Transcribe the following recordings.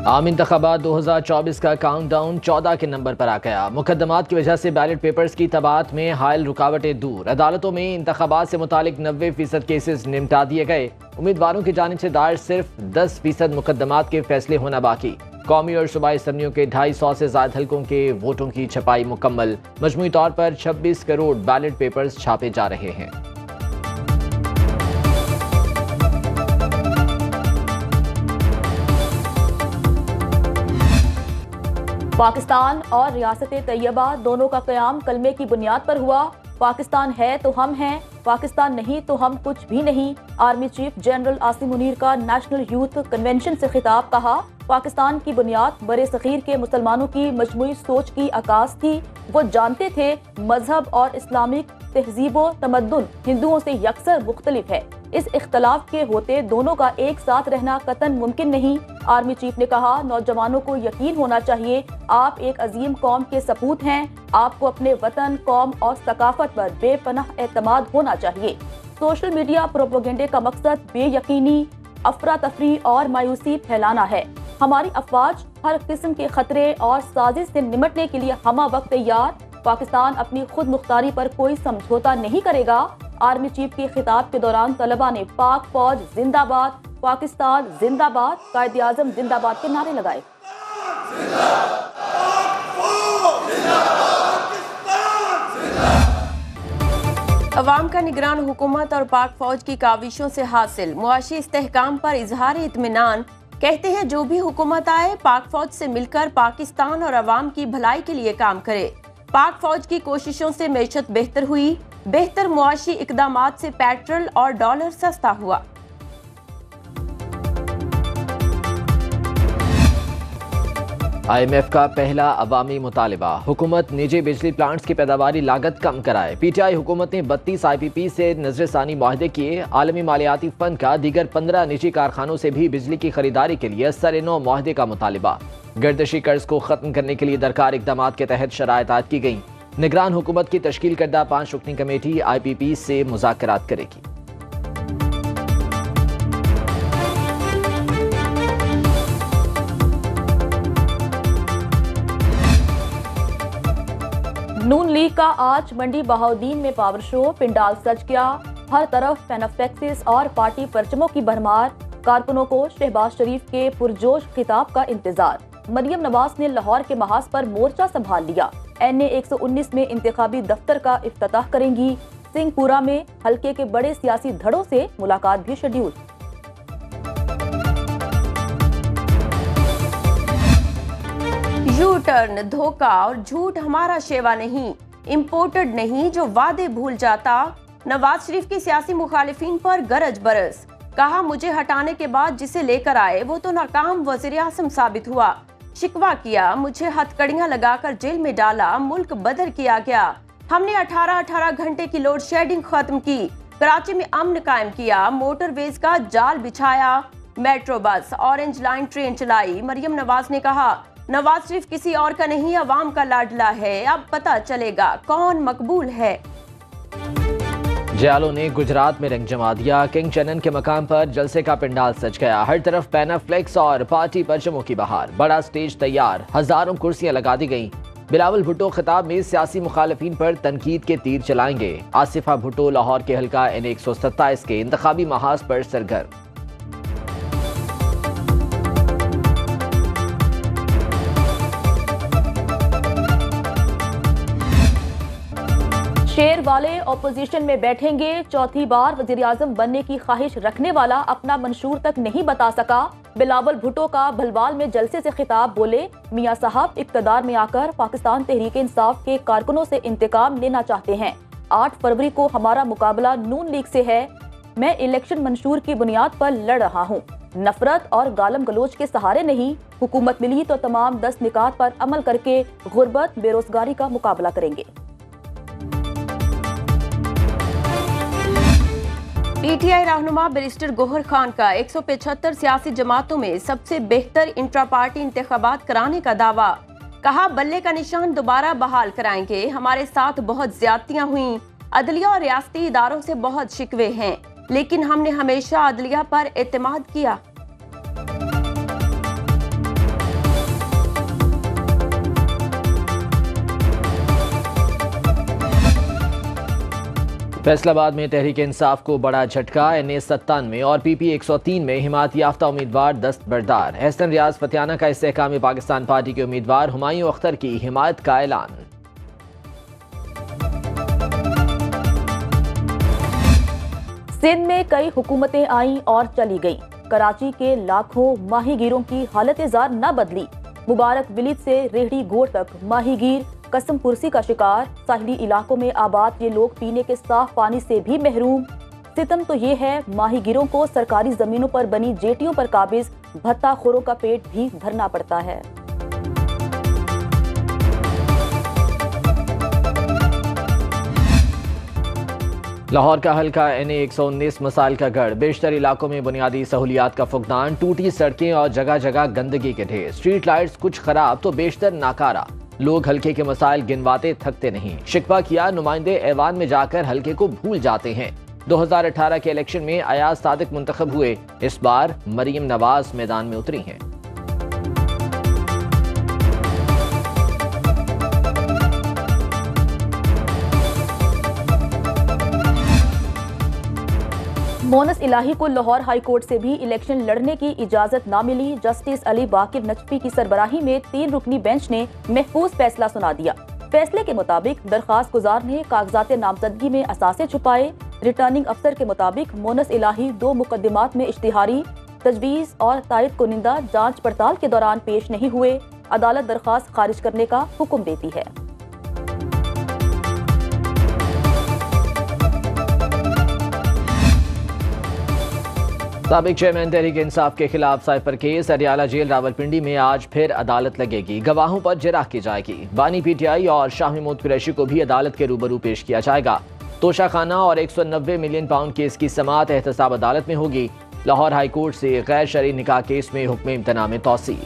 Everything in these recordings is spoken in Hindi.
आम इंतखाबात 2024 का काउंटडाउन 14 के नंबर पर आ गया। मुकदमात की वजह से बैलेट पेपर्स की तबात में हायल रुकावटें दूर। अदालतों में इंतखाबात से मुतालिक 90% केसेस निपटा दिए गए। उम्मीदवारों की जानिब से दायर सिर्फ 10% मुकदमात के फैसले होना बाकी। कौमी और सूबाई असम्बलियों के 250 से ज्यादा हलकों के वोटों की छपाई मुकम्मल। मजमूई तौर पर 26 करोड़ बैलेट पेपर्स छापे जा रहे हैं। पाकिस्तान और रियासत तैयबा दोनों का क़याम कलमे की बुनियाद पर हुआ। पाकिस्तान है तो हम हैं, पाकिस्तान नहीं तो हम कुछ भी नहीं। Army chief general Asim Munir का नेशनल यूथ कन्वेंशन से खिताब। कहा, पाकिस्तान की बुनियाद बरे सगीर के मुसलमानों की मजमूई सोच की आकाश थी। वो जानते थे मजहब और इस्लामिक तहजीब व तमद्दुन हिंदुओं से यकसर मुख्तलिफ है। इस इख्तलाफ के होते दोनों का एक साथ रहना कतन मुमकिन नहीं। आर्मी चीफ ने कहा, नौजवानों को यकीन होना चाहिए आप एक अजीम कौम के सपूत हैं। आपको अपने वतन, कौम और सकाफत पर बेपनाह एतमाद होना चाहिए। सोशल मीडिया प्रोपेगेंडे का मकसद बेयकीनी, अफरा तफरी और मायूसी फैलाना है। हमारी अफवाज हर किस्म के खतरे और साजिश से निमटने के लिए हमा वक्त तैयार। पाकिस्तान अपनी खुद मुख्तारी पर कोई समझौता नहीं करेगा। आर्मी चीफ के खिताब के दौरान तलबा ने पाक फौज जिंदाबाद, पाकिस्तान जिंदाबाद, कायद-ए-आज़म जिंदाबाद के नारे लगाए। अवाम का निगरान हुकूमत और पाक फौज की काविशों से हासिल मुआशी इस्तेहकाम पर इजहार इत्मीनान। कहते हैं जो भी हुकूमत आए पाक फौज से मिलकर पाकिस्तान और अवाम की भलाई के लिए काम करे। पाक फौज की कोशिशों से मैशत बेहतर हुई। बेहतर मुआशी इकदामात से पेट्रोल और डॉलर सस्ता हुआ। IMF का पहला अवामी मुतालिबा, हुकूमत निजी बिजली प्लांट्स की पैदावारी लागत कम कराए। PTI हुकूमत ने 32 IPP से नजरसानी मुआहदे किए। आलमी मालियाती फंड का दीगर 15 निजी कारखानों से भी बिजली की खरीदारी के लिए सर-ए-नौ मुआहदे का मुतालिबा। गर्दशी कर्ज को खत्म करने के लिए दरकार इकदामात के तहत शराइत आयद की गई। निगरान हुकूमत की तश्कील करदा 5 रुकनी कमेटी IPP से मुज़ाकरात करेगी। नून लीग का आज मंडी बहाउद्दीन में पावर शो, पिंडाल सज गया। हर तरफ पेनाफ्लेक्सिस और पार्टी परचमों की भरमार। कारकुनों को शहबाज शरीफ के पुरजोश खिताब का इंतजार। मरियम नवाज ने लाहौर के महाज पर मोर्चा संभाल लिया। NA 119 में इंतखाबी दफ्तर का इफ्तिताह करेंगी। सिंहपुरा में हल्के के बड़े सियासी धड़ों से मुलाकात भी शेड्यूल। यू टर्न, धोखा और झूठ हमारा शेवा नहीं, इम्पोर्टेड नहीं जो वादे भूल जाता। नवाज शरीफ की सियासी मुखालिफिन पर गरज बरस। कहा, मुझे हटाने के बाद जिसे लेकर आए वो तो नाकाम वज़ीर आज़म साबित हुआ। शिकवा किया, मुझे हथकड़ियां लगाकर जेल में डाला, मुल्क बदर किया गया। हमने 18 घंटे की लोड शेडिंग खत्म की, कराची में अमन कायम किया, मोटरवेज का जाल बिछाया, metro bus, orange line train चलाई। मरियम नवाज ने कहा, नवाज शरीफ किसी और का नहीं, अवाम का लाडला है। अब पता चलेगा कौन मकबूल है। जयालों ने गुजरात में रंग जमा दिया। किंग चनन के मकाम पर जलसे का पिंडाल सज गया। हर तरफ पैनाफ्लेक्स और पार्टी परचमों की बहार। बड़ा स्टेज तैयार, हजारों कुर्सियां लगा दी गईं। बिलावल भुट्टो खिताब में सियासी मुखालिफिन पर तनकीद के तीर चलाएंगे। आसिफा भुट्टो लाहौर के हल्का NA 127 के इंतखाबी महाज पर सरगर्म। शेर वाले ओपोजिशन में बैठेंगे। चौथी बार वजीर आजम बनने की ख्वाहिश रखने वाला अपना मंशूर तक नहीं बता सका। बिलावल भुट्टो का भलवाल में जलसे से खिताब। बोले, मियां साहब इक्तदार में आकर पाकिस्तान तहरीक इंसाफ के कारकुनों से इंतकाम लेना चाहते हैं। 8 फरवरी को हमारा मुकाबला नून लीग से है। मैं इलेक्शन मंशूर की बुनियाद पर लड़ रहा हूँ, नफरत और गालम गलोच के सहारे नहीं। हुकूमत मिली तो तमाम 10 निकात पर अमल करके गुर्बत बेरोजगारी का मुकाबला करेंगे। PTI रहनुमा बैरिस्टर गोहर खान का 175 सियासी जमातों में सबसे बेहतर इंट्रा पार्टी इंतखाबात कराने का दावा। कहा, बल्ले का निशान दोबारा बहाल कराएंगे। हमारे साथ बहुत ज्यादतियां हुई। अदलिया और रियासती इदारों से बहुत शिकवे हैं, लेकिन हमने हमेशा अदलिया पर एतमाद किया। फैसलाबाद में तहरीक इंसाफ को बड़ा झटका। NA97 और PP 103 में हिमायत याफ्ता उम्मीदवार दस्तबरदार। एहसन रियाज फतियाना का इस्तेहकाम पाकिस्तान पार्टी के उम्मीदवार हुमायूं अख्तर की हिमायत का ऐलान। सिंध में कई हुकूमतें आईं और चली गईं। कराची के लाखों माहीगीरों की हालत जार न बदली। मुबारक विलेज से रेहड़ी गोड़ तक माहीगीर कसम पुरसी का शिकार। साहिली इलाकों में आबाद ये लोग पीने के साफ पानी से भी महरूम। सितम तो ये है, माहीगीरों को सरकारी जमीनों पर बनी जेटियों पर काबिज भत्ताखोरों का पेट भी भरना पड़ता है। लाहौर का हल्का NA119 मसाइल का गढ़। बेशतर इलाकों में बुनियादी सहूलियात का फुकदान, टूटी सड़कें और जगह जगह गंदगी के ढेर। स्ट्रीट लाइट्स कुछ खराब तो बेशतर नाकारा। लोग हल्के के मसाइल गिनवाते थकते नहीं। शिकवा किया, नुमाइंदे ऐवान में जाकर हल्के को भूल जाते हैं। 2018 के इलेक्शन में अयाज सादिक मुंतखब हुए, इस बार मरीम नवाज मैदान में उतरी हैं। मोनस इलाही को लाहौर हाई कोर्ट से भी इलेक्शन लड़ने की इजाजत न मिली। जस्टिस अली बाकिर नजफी की सरबराही में 3 रुकनी बेंच ने महफूज फैसला सुना दिया। फैसले के मुताबिक दरखास्त गुजार ने कागजात नामजदगी में असासे छुपाए। रिटर्निंग अफसर के मुताबिक मोनस इलाही 2 मुकदमात में इश्तिहारी तजवीज और तायद कुनिंदा जांच पड़ताल के दौरान पेश नहीं हुए। अदालत दरखास्त खारिज करने का हुक्म देती है। साबिक चेयरमैन तहरीक इंसाफ के खिलाफ साइफर केस। अरियाला जेल रावलपिंडी में आज फिर अदालत लगेगी। गवाहों पर जिरह की जाएगी। बानी PTI और शाह महमूद कुरैशी को भी अदालत के रूबरू पेश किया जाएगा। तोशाखाना और 190 मिलियन पाउंड केस की समाअत एहतसाब अदालत में होगी। लाहौर हाई कोर्ट से गैर शरई निकाह केस में हुक्म इम्तना में तौसी।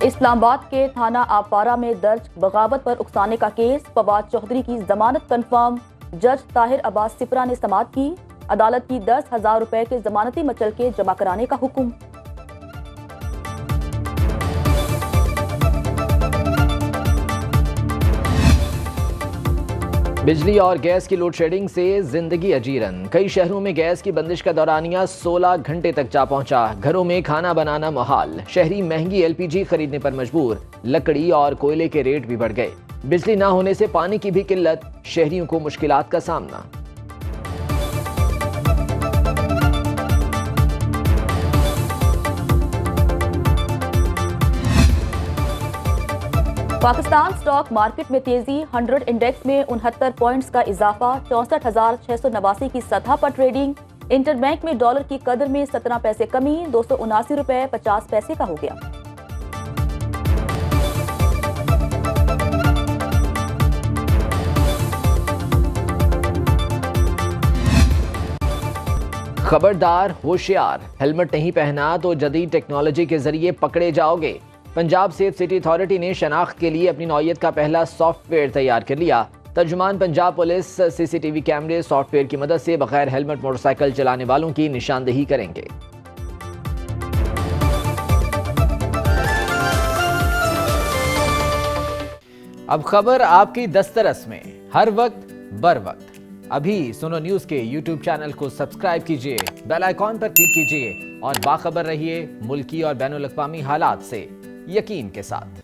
इस्लामाबाद के थाना आपारा में दर्ज बगावत पर उकसाने का केस। फवाद चौधरी की जमानत कंफर्म। जज ताहिर अब्बास सिपरा ने समाअत की। अदालत की 10,000 रुपए के जमानती मचलके जमा कराने का हुक्म। बिजली और गैस की लोड शेडिंग से जिंदगी अजीरन। कई शहरों में गैस की बंदिश का दौरानिया 16 घंटे तक जा पहुंचा। घरों में खाना बनाना मुहाल। शहरी महंगी LPG खरीदने पर मजबूर। लकड़ी और कोयले के रेट भी बढ़ गए। बिजली ना होने से पानी की भी किल्लत। शहरियों को मुश्किलात का सामना। पाकिस्तान स्टॉक मार्केट में तेजी। 100 इंडेक्स में 69 पॉइंट्स का इजाफा। 64,689 की सतह पर ट्रेडिंग। इंटरबैंक में डॉलर की कदर में 17 पैसे कमी। 279 रुपए 50 पैसे का हो गया। खबरदार, होशियार, हेलमेट नहीं पहना तो जदीद टेक्नोलॉजी के जरिए पकड़े जाओगे। पंजाब सेफ सिटी अथॉरिटी ने शनाख्त के लिए अपनी नौयत का पहला सॉफ्टवेयर तैयार कर लिया। तर्जुमान पंजाब पुलिस CCTV कैमरे सॉफ्टवेयर की मदद से बगैर हेलमेट मोटरसाइकिल चलाने वालों की निशानदेही करेंगे। अब खबर आपकी दस्तरस में, हर वक्त बर वक्त। अभी सुनो न्यूज के YouTube चैनल को सब्सक्राइब कीजिए, बेल आइकॉन पर क्लिक कीजिए और बाखबर रहिए मुल्की और बैनुल अक़वामी हालात से यकीन के साथ।